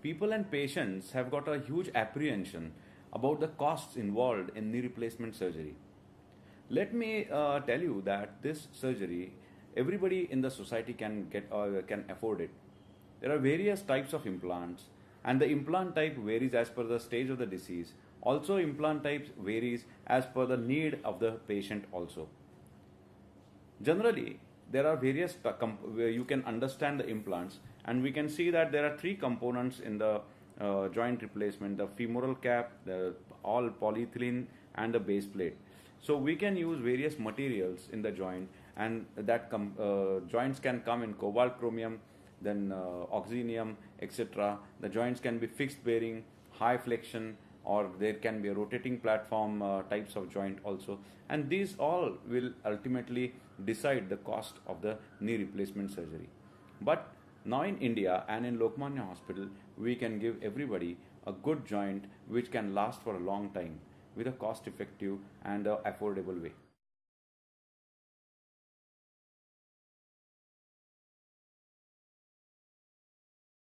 people and patients have got a huge apprehension about the costs involved in knee replacement surgery. Let me tell you that this surgery, everybody in the society can get can afford it. There are various types of implants, and the implant type varies as per the stage of the disease. Also, implant types varies as per the need of the patient also. Generally, there are various where you can understand the implants, and we can see that there are three components in the joint replacement: the femoral cap, the all polyethylene, and the base plate. So we can use various materials in the joint, and that joints can come in cobalt chromium, then oxynium, etc. The joints can be fixed bearing, high flexion, or there can be a rotating platform types of joint also, and these all will ultimately decide the cost of the knee replacement surgery. But now in India and in Lokmanya Hospital, we can give everybody a good joint which can last for a long time with a cost effective and affordable way.